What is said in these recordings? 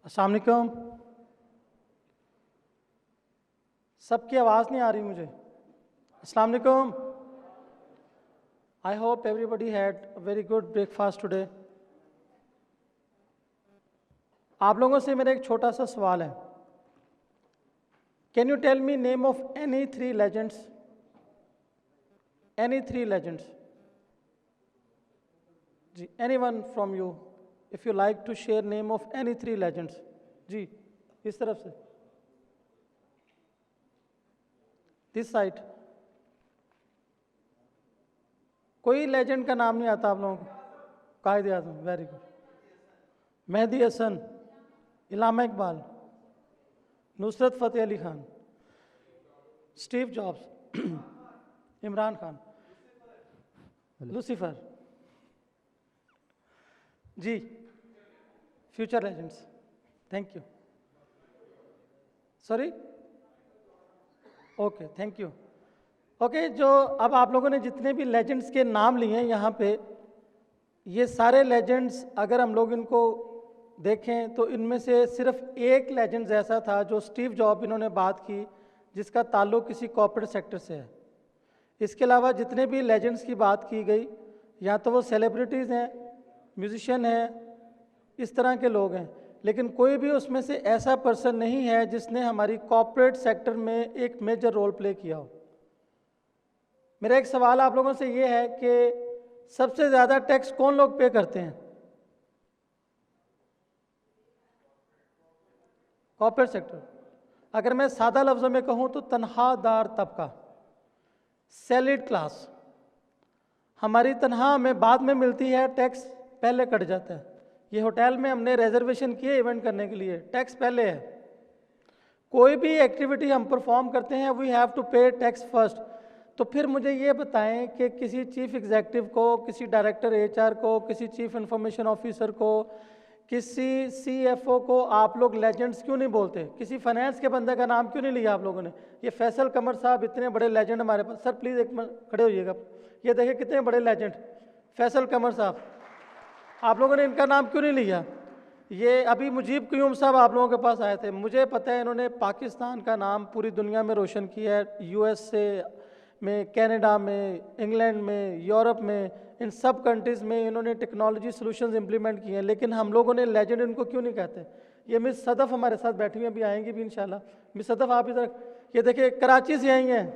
अस्सलाम वालेकुम। सबकी आवाज़ नहीं आ रही मुझे। अस्सलाम वालेकुम। I hope everybody had a very good breakfast today. आप लोगों से मेरा एक छोटा सा सवाल है। Can you tell me name of any three legends? Any three legends? जी, any one from you if you like to share name of any three legends. जी, इस तरफ से, दिस साइड। कोई लेजेंड का नाम नहीं आता आप लोगों को? Quaid Azam, very good. Mehdi Hasan, Allama Iqbal, Nusrat Fateh Ali Khan, Steve Jobs, Imran Khan, Lucifer. जी, future legends. Thank you. Sorry? Okay, thank you. Okay, जो अब आप लोगों ने जितने भी लेजेंड्स के नाम लिए हैं यहाँ पे, ये सारे लेजेंड्स अगर हम लोग इनको देखें तो इनमें से सिर्फ एक लेजेंड्स ऐसा था जो स्टीव जॉब इन्होंने बात की, जिसका ताल्लुक किसी कॉर्पोरेट सेक्टर से है। इसके अलावा जितने भी लेजेंड्स की बात की गई, या तो वो सेलिब्रिटीज़ हैं, म्यूजिशियन हैं, इस तरह के लोग हैं, लेकिन कोई भी उसमें से ऐसा पर्सन नहीं है जिसने हमारी कॉर्पोरेट सेक्टर में एक मेजर रोल प्ले किया हो। मेरा एक सवाल आप लोगों से ये है कि सबसे ज़्यादा टैक्स कौन लोग पे करते हैं? Corporate sector. अगर मैं सादा लफ्ज़ों में कहूँ तो तनख्वाहदार तबका, सैलरीड क्लास। हमारी तनख्वाह हमें बाद में मिलती है, टैक्स पहले कट जाता है। ये होटल में हमने रिजर्वेशन किए इवेंट करने के लिए, टैक्स पहले है। कोई भी एक्टिविटी हम परफॉर्म करते हैं, वी हैव टू पे टैक्स फर्स्ट। तो फिर मुझे ये बताएं कि किसी चीफ एग्जीक्यूटिव को, किसी डायरेक्टर एचआर को, किसी चीफ इंफॉर्मेशन ऑफिसर को, किसी सीएफओ को आप लोग लेजेंड्स क्यों नहीं बोलते? किसी फाइनेंस के बंदे का नाम क्यों नहीं लिया आप लोगों ने? ये फैसल कमर साहब इतने बड़े लेजेंड हमारे पास। सर प्लीज़ एक मिनट खड़े होइएगा। ये देखिए कितने बड़े लेजेंड फैसल कमर साहब, आप लोगों ने इनका नाम क्यों नहीं लिया? ये अभी मुजीब क्यूम साहब आप लोगों के पास आए थे, मुझे पता है इन्होंने पाकिस्तान का नाम पूरी दुनिया में रोशन किया है। यूएसए में, कनाडा में, इंग्लैंड में, यूरोप में, इन सब कंट्रीज़ में इन्होंने टेक्नोलॉजी सॉल्यूशंस इंप्लीमेंट किए हैं, लेकिन हम लोगों ने लेजेंड इनको क्यों नहीं कहते? ये मिस सदफ़ हमारे साथ बैठी हुई, अभी आएंगी भी इंशाल्लाह। मिस सदफ़ आप इधर, ये देखिए कराची से आई हैं।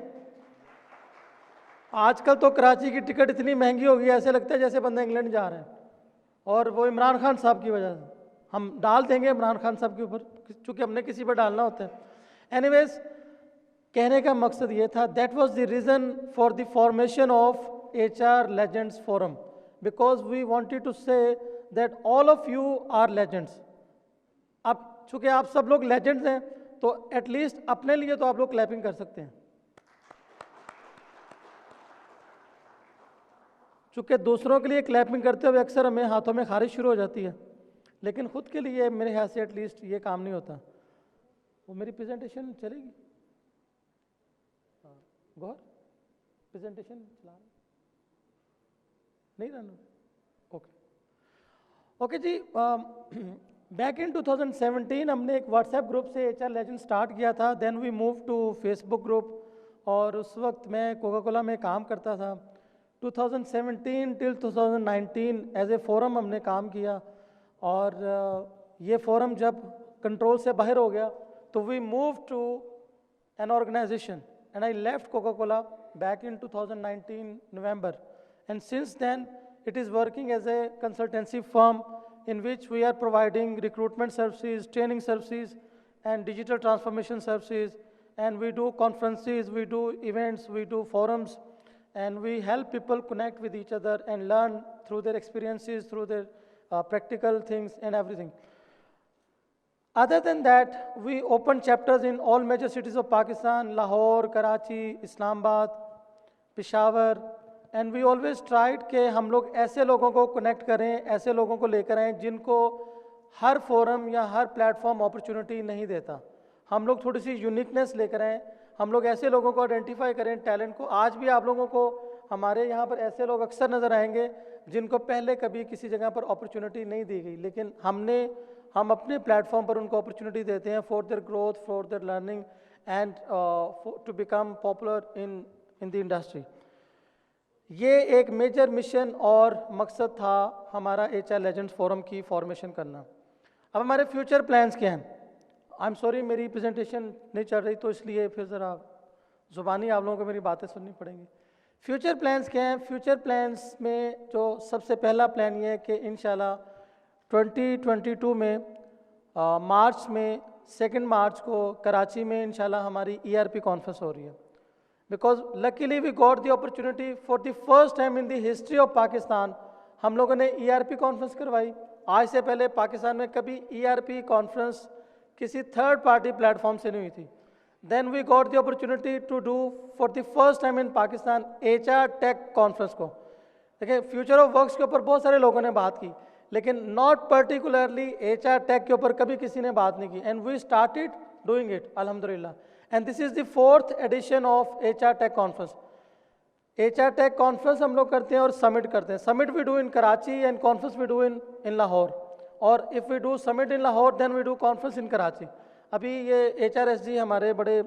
आजकल तो कराची की टिकट इतनी महंगी हो गई है, ऐसे लगता है जैसे बंदे इंग्लैंड जा रहे हैं। और वो इमरान खान साहब की वजह से। हम डाल देंगे इमरान खान साहब के ऊपर, चूँकि हमने किसी पर डालना होता है। एनीवेज, कहने का मकसद ये था, that was the reason for the formation of HR legends forum, because we wanted to say that all of you are legends. अब चूँकि आप सब लोग लेजेंड्स हैं, तो एटलीस्ट अपने लिए तो आप लोग क्लैपिंग कर सकते हैं। चूँकि दूसरों के लिए क्लैपिंग करते हुए अक्सर हमें हाथों में खारिश शुरू हो जाती है, लेकिन खुद के लिए मेरे ख्याल से एटलीस्ट ये काम नहीं होता। वो मेरी प्रेजेंटेशन चलेगी? गौर प्रेजेंटेशन चला नहीं रहना? Okay ji. बैक इन 2017 हमने एक व्हाट्सएप ग्रुप से HR लेजेंड स्टार्ट किया था। Then we move to Facebook group, और उस वक्त मैं कोका कोला में काम करता था। 2017 टिल 2019 एज ए फोरम हमने काम किया, और ये फोरम जब कंट्रोल से बाहर हो गया तो we move to an organization, and I left Coca-Cola back in 2019 November, and since then it is working as a consultancy firm in which we are providing recruitment services, training services, and digital transformation services, and we do conferences, we do events, we do forums, and we help people connect with each other and learn through their experiences, through their practical things and everything. Other than that, we open chapters in all major cities of Pakistan: Lahore, Karachi, Islamabad, Peshawar, and we always tried कि हम लोग ऐसे लोगों को connect करें, ऐसे लोगों को लेकर आएँ जिनको हर फोरम या हर प्लेटफॉर्म अपॉर्चुनिटी नहीं देता। हम लोग थोड़ी सी यूनिकनेस लेकर आएँ, हम लोग ऐसे लोगों को आइडेंटिफाई करें, टैलेंट को। आज भी आप लोगों को हमारे यहाँ पर ऐसे लोग अक्सर नज़र आएंगे जिनको पहले कभी किसी जगह पर अपॉर्चुनिटी नहीं दी गई, लेकिन हमने हम अपने प्लेटफॉर्म पर उनको अपॉर्चुनिटी देते हैं for their growth, for their learning and to become popular in the industry. ये एक मेजर मिशन और मकसद था हमारा HR लेजेंड्स फोरम की फॉर्मेशन करना। अब हमारे फ्यूचर प्लान्स क्या हैं? आई एम सॉरी, मेरी प्रेजेंटेशन नहीं चल रही तो इसलिए फिर ज़रा ज़ुबानी आप लोगों को मेरी बातें सुननी पड़ेंगी। फ्यूचर प्लान्स क्या हैं? फ्यूचर प्लान्स में जो सबसे पहला प्लान ये है कि इंशाल्लाह 2022 में मार्च में 2 मार्च को कराची में इंशाल्लाह हमारी ERP कॉन्फ्रेंस हो रही है। Because luckily we got the opportunity for the first time in the history of Pakistan हम लोगों ने ERP कॉन्फ्रेंस करवाई। आज से पहले पाकिस्तान में कभी ERP कॉन्फ्रेंस किसी थर्ड पार्टी प्लेटफॉर्म से नहीं हुई थी। Then we got the opportunity to do for the first time in Pakistan HR tech conference को। देखिए, फ्यूचर ऑफ वर्क्स के ऊपर बहुत सारे लोगों ने बात की, लेकिन नॉट पर्टिकुलरली HR टेक के ऊपर कभी किसी ने बात नहीं की। And we started doing it अल्हम्दुलिल्लाह। And this is the 4th edition of HR tech conference. HR tech conference हम लोग करते हैं और समिट करते हैं। Summit we do in Karachi and conference we do in Lahore, और if we do summit in Lahore then we do conference in Karachi. अभी ये HRSG हमारे बड़े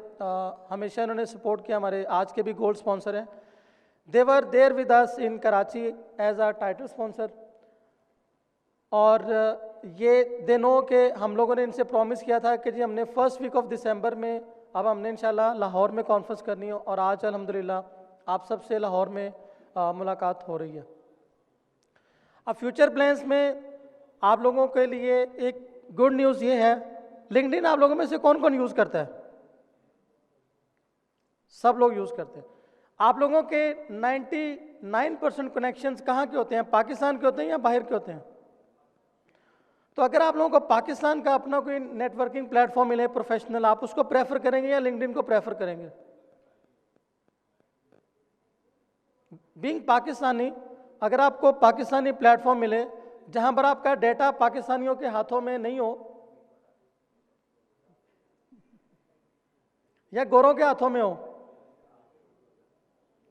हमेशा इन्होंने सपोर्ट किया, हमारे आज के भी गोल्ड स्पॉन्सर हैं। They were there with us in Karachi as a title sponsor. और ये दिनों के हम लोगों ने इनसे प्रॉमिस किया था कि जी हमने फर्स्ट वीक ऑफ दिसंबर में अब हमने इंशाल्लाह लाहौर में कॉन्फ्रेंस करनी है, और आज अल्हम्दुलिल्लाह आप सबसे लाहौर में मुलाकात हो रही है। अब फ्यूचर प्लान्स में आप लोगों के लिए एक गुड न्यूज़ ये है, लिंक्डइन आप लोगों में से कौन कौन यूज़ करता है? सब लोग यूज़ करते हैं। आप लोगों के 99% कनेक्शंस कहाँ के होते हैं? पाकिस्तान के होते हैं या बाहर के होते हैं? तो अगर आप लोगों को पाकिस्तान का अपना कोई नेटवर्किंग प्लेटफॉर्म मिले प्रोफेशनल, आप उसको प्रेफर करेंगे या लिंक्डइन को प्रेफर करेंगे? बीइंग पाकिस्तानी, अगर आपको पाकिस्तानी प्लेटफॉर्म मिले जहां पर आपका डेटा पाकिस्तानियों के हाथों में नहीं हो या गोरों के हाथों में हो,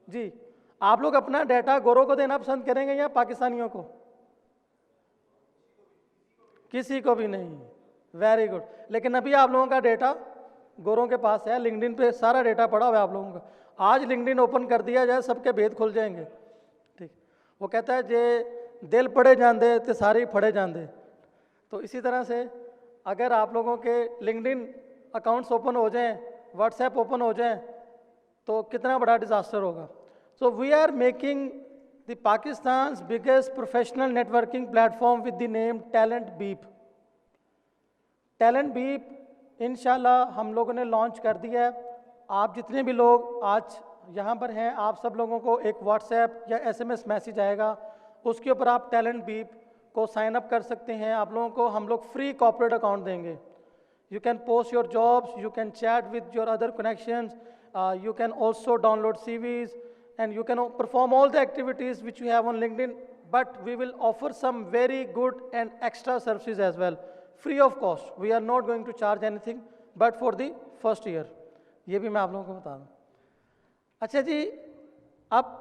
जी आप लोग अपना डेटा गोरों को देना पसंद करेंगे या पाकिस्तानियों को? किसी को भी नहीं। Very good. लेकिन अभी आप लोगों का डेटा गोरों के पास है, लिंक्डइन पे सारा डेटा पड़ा हुआ है आप लोगों का। आज लिंक्डइन ओपन कर दिया जाए, सबके भेद खुल जाएंगे। ठीक, वो कहता है जे दिल पड़े जांदे तो सारे फड़े जांदे। तो इसी तरह से अगर आप लोगों के लिंक्डइन अकाउंट्स ओपन हो जाएं, व्हाट्सएप ओपन हो जाएं, तो कितना बड़ा डिज़ास्टर होगा। So we are making the Pakistan's biggest professional networking platform with the name Talent Beep. Talent Beep इंशाल्लाह हम लोगों ने लॉन्च कर दिया है। आप जितने भी लोग आज यहाँ पर हैं, आप सब लोगों को एक व्हाट्सएप या SMS मैसेज आएगा, उसके ऊपर आप टैलेंट बीप को साइन अप कर सकते हैं। आप लोगों को हम लोग फ्री कॉर्पोरेट अकाउंट देंगे। You can post your jobs, you can chat with your other connections, you can also download CVs, and you can perform all the activities which you have on LinkedIn, but we will offer some very good and extra services as well, free of cost. We are not going to charge anything but for the first year. ये भी मैं आप लोगों को बता दूँ। अच्छा जी, अब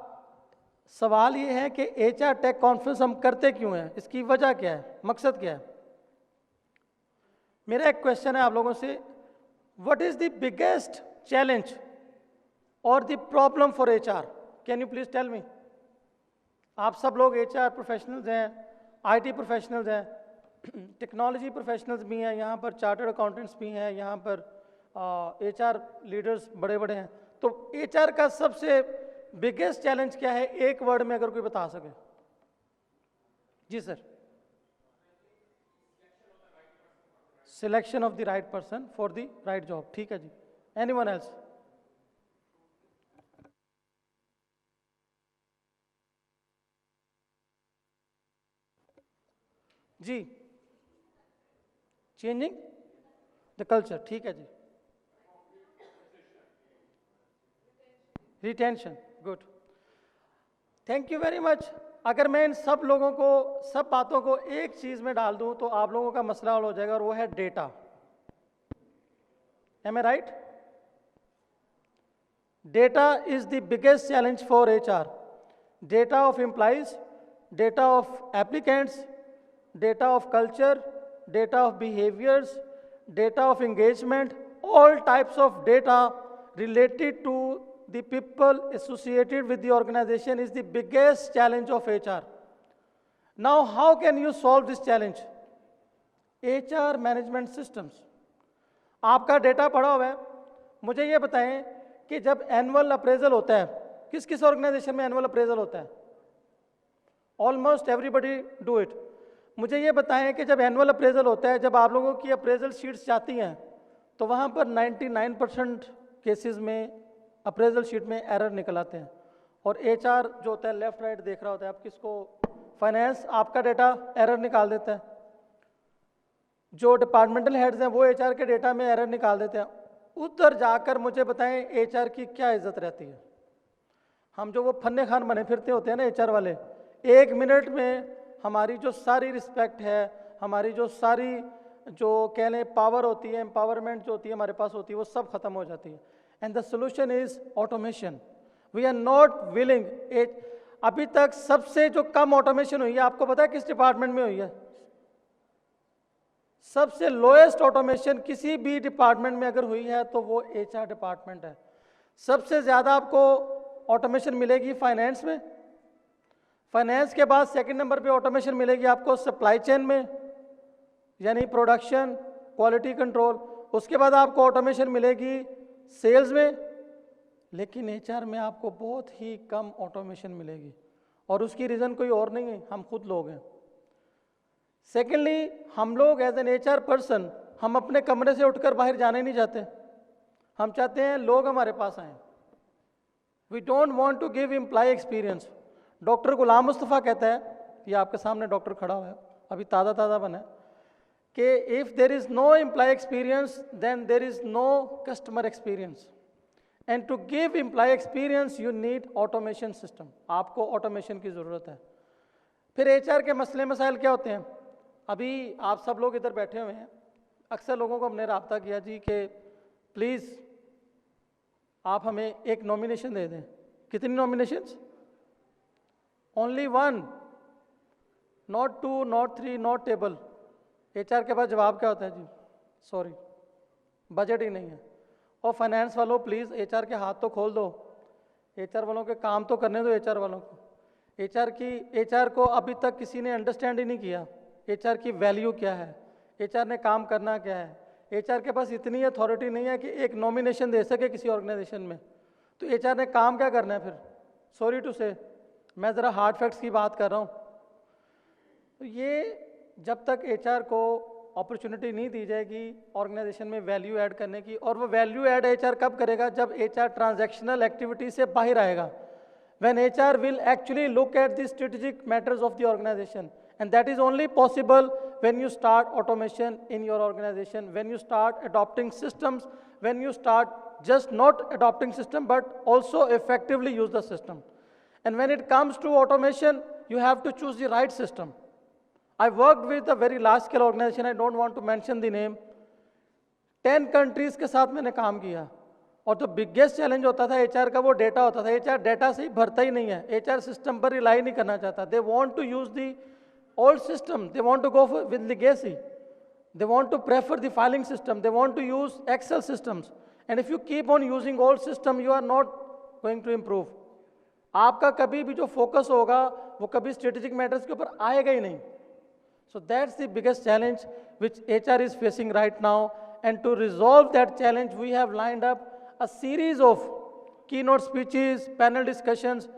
सवाल ये है कि HR टेक कॉन्फ्रेंस हम करते क्यों हैं? इसकी वजह क्या है, मकसद क्या है? मेरा एक क्वेश्चन है आप लोगों से, what is the biggest challenge और the problem for HR? Can you please tell me? आप सब लोग HR प्रोफेशनल्स हैं, IT प्रोफेशनल्स हैं, टेक्नोलॉजी प्रोफेशनल्स भी हैं, यहाँ पर चार्टर्ड अकाउंटेंट्स भी हैं, यहाँ पर HR लीडर्स बड़े बड़े हैं। तो HR का सबसे बिगेस्ट चैलेंज क्या है, एक वर्ड में अगर कोई बता सके? जी sir. Selection of the right person for the right job. ठीक है जी। Anyone else? जी, चेंजिंग द कल्चर। ठीक है जी। Retention, good, thank you very much. अगर मैं इन सब लोगों को, सब बातों को एक चीज में डाल दूं तो आप लोगों का मसला हल हो जाएगा, और वो है data. Am I right? Data is the biggest challenge for HR। Data of employees, data of applicants, data of culture, data of behaviors, data of engagement, all types of data related to the people associated with the organization is the biggest challenge of HR. Now, how can you solve this challenge? HR management systems. आपका data पड़ा हुआ है, मुझे ये बताएं कि जब annual appraisal होता है, किस किस ऑर्गेनाइजेशन में एनुअल अप्रेजल होता है? Almost everybody do it. मुझे ये बताएं कि जब एनुअल अप्रेजल होता है, जब आप लोगों की अप्रेजल शीट्स जाती हैं, तो वहाँ पर 99% केसेस में अप्रेजल शीट में एरर निकल आते हैं. और HR जो होता है लेफ्ट राइट देख रहा होता है, आप किसको, फाइनेंस आपका डेटा एरर निकाल देता है, जो डिपार्टमेंटल हेड्स हैं वो HR के डेटा में एरर निकाल देते हैं. उधर जाकर मुझे बताएं HR की क्या इज्जत रहती है? हम जो वो फन्ने खान बने फिरते होते हैं ना HR वाले, 1 मिनट में हमारी जो सारी रिस्पेक्ट है, हमारी जो सारी जो कह लें पावर होती है, एम्पावरमेंट जो होती है हमारे पास होती है, वो सब खत्म हो जाती है. And the solution is automation. We are not willing. अभी तक सबसे जो कम ऑटोमेशन हुई है, आपको पता है किस डिपार्टमेंट में हुई है? सबसे लोएस्ट ऑटोमेशन किसी भी डिपार्टमेंट में अगर हुई है तो वो HR डिपार्टमेंट है. सबसे ज़्यादा आपको ऑटोमेशन मिलेगी फाइनेंस में. फाइनेंस के बाद सेकंड नंबर पे ऑटोमेशन मिलेगी आपको सप्लाई चेन में, यानी प्रोडक्शन, क्वालिटी कंट्रोल. उसके बाद आपको ऑटोमेशन मिलेगी सेल्स में. लेकिन HR में आपको बहुत ही कम ऑटोमेशन मिलेगी, और उसकी रीज़न कोई और नहीं है, हम खुद लोग हैं. सेकेंडली, हम लोग एज एन HR पर्सन, हम अपने कमरे से उठकर बाहर जाने नहीं चाहते. हम चाहते हैं लोग हमारे पास आएँ. We don't want to give employ experience. Doctor Ghulam Mustafa कहता है, ये आपके सामने डॉक्टर खड़ा हुआ है, अभी ताज़ा बना है, कि if there is no employee experience then there is no customer experience. And to give employ experience you need automation system. आपको ऑटोमेशन की ज़रूरत है. फिर HR के मसले मसाइल क्या होते हैं? अभी आप सब लोग इधर बैठे हुए हैं, अक्सर लोगों को हमने रब्ता किया जी कि प्लीज़ आप हमें एक नॉमिनेशन दे दें. कितनी nominations? Only 1, not 2, not 3, not table. HR के पास जवाब क्या होता है जी? सॉरी, बजट ही नहीं है. और फाइनेंस वालों प्लीज़ HR के हाथ तो खोल दो, HR वालों के काम तो करने दो. HR वालों को, HR को अभी तक किसी ने अंडरस्टैंड ही नहीं किया HR की वैल्यू क्या है, HR ने काम करना क्या है. HR के पास इतनी अथॉरिटी नहीं है कि एक नॉमिनेशन दे सके किसी ऑर्गेनाइजेशन में. तो HR ने काम क्या करना है फिर? सॉरी टू से, मैं ज़रा हार्ड फैक्ट्स की बात कर रहा हूँ. तो ये जब तक HR को अपॉर्चुनिटी नहीं दी जाएगी ऑर्गेनाइजेशन में वैल्यू ऐड करने की, और वो वैल्यू ऐड HR कब करेगा? जब HR ट्रांजैक्शनल एक्टिविटी से बाहर आएगा. When HR will actually look at the strategic matters of the organization, and that is only possible when you start automation in your organization, when you start adopting systems, when you start just not adopting system but also effectively use the system. And when it comes to automation, you have to choose the right system. I worked with a very large scale organization, I don't want to mention the name. 10 countries के साथ मैंने काम किया, और जो biggest challenge होता था HR का वो डेटा होता था. HR डेटा से ही भरता ही नहीं है. HR सिस्टम पर रिलाई नहीं करना चाहता. They want to use the old system, they want to go with legacy, they want to prefer the filing system, they want to use Excel systems. And if you keep on using old system you are not going to improve. आपका कभी भी जो focus होगा वो कभी strategic matters के ऊपर आएगा ही नहीं. So that's the biggest challenge which HR is facing right now, and to resolve that challenge we have lined up a series of keynote speeches, panel discussions.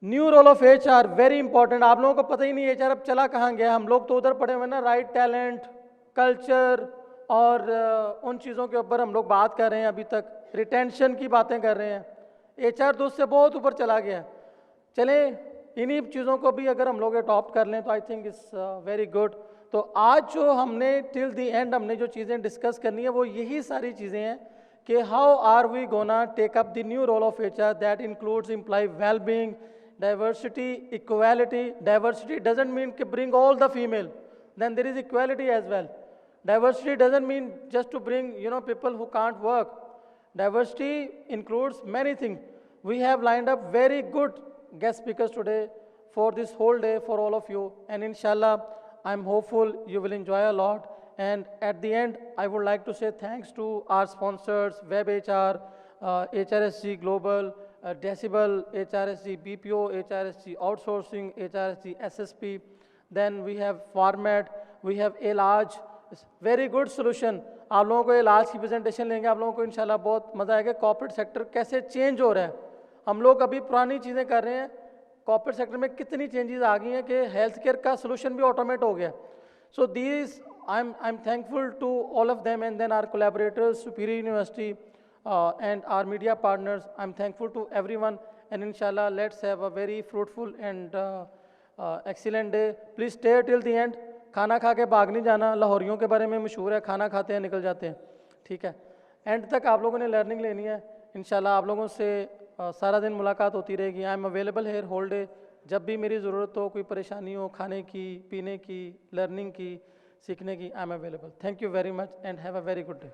New role of HR very important. आप लोगों को पता ही नहीं HR अब चला कहाँ गया. हम लोग तो उधर पड़े हुए ना, राइट टैलेंट, कल्चर और उन चीज़ों के ऊपर हम लोग बात कर रहे हैं. अभी तक रिटेंशन की बातें कर रहे हैं. HR तो उससे बहुत ऊपर चला गया. चलें इन्हीं चीज़ों को भी अगर हम लोग अडॉप्ट कर लें तो I think it's very good. तो आज जो हमने टिल द एंड हमने जो चीज़ें डिस्कस करनी है वो यही सारी चीज़ें हैं कि how are we gonna take up the new role of HR that includes employee wellbeing, diversity, equality. Diversity doesn't mean कि bring all the female, then there is equality as well. Diversity doesn't mean just to bring people who can't work. Diversity includes many things. We have lined up very good guest speakers today for this whole day for all of you, and inshallah I'm hopeful you will enjoy a lot. And at the end, I would like to say thanks to our sponsors, WebHR, HRSG Global, Decibel, HRSG BPO, HRSG Outsourcing, HRSG SSP. Then we have Format, we have Elaj. Very good solution. आप लोगों को इलाज की presentation लेंगे, आप लोगों को इंशाल्लाह बहुत मज़ा आएगा. कॉर्पोरेट सेक्टर कैसे चेंज हो रहा है. हम लोग अभी पुरानी चीज़ें कर रहे हैं, कॉर्पोरेट सेक्टर में कितनी चेंजेस आ गई हैं कि हेल्थ केयर का सोल्यूशन भी ऑटोमेट हो गया. So these I am thankful to all of them and then are collaborators, superior university and our media partners. I'm thankful to everyone, and inshallah let's have a very fruitful and excellent day. Please stay till the end. खाना खा के भाग नहीं जाना. लाहौरियों के बारे में मशहूर है, खाना खाते हैं निकल जाते हैं. ठीक है, एंड तक आप लोगों ने लर्निंग लेनी है. इंशाल्लाह आप लोगों से सारा दिन मुलाकात होती रहेगी. I am available here whole day. जब भी मेरी ज़रूरत हो, कोई परेशानी हो, खाने की, पीने की, लर्निंग की, सीखने की, आई am available. Thank you very much and have a very good day.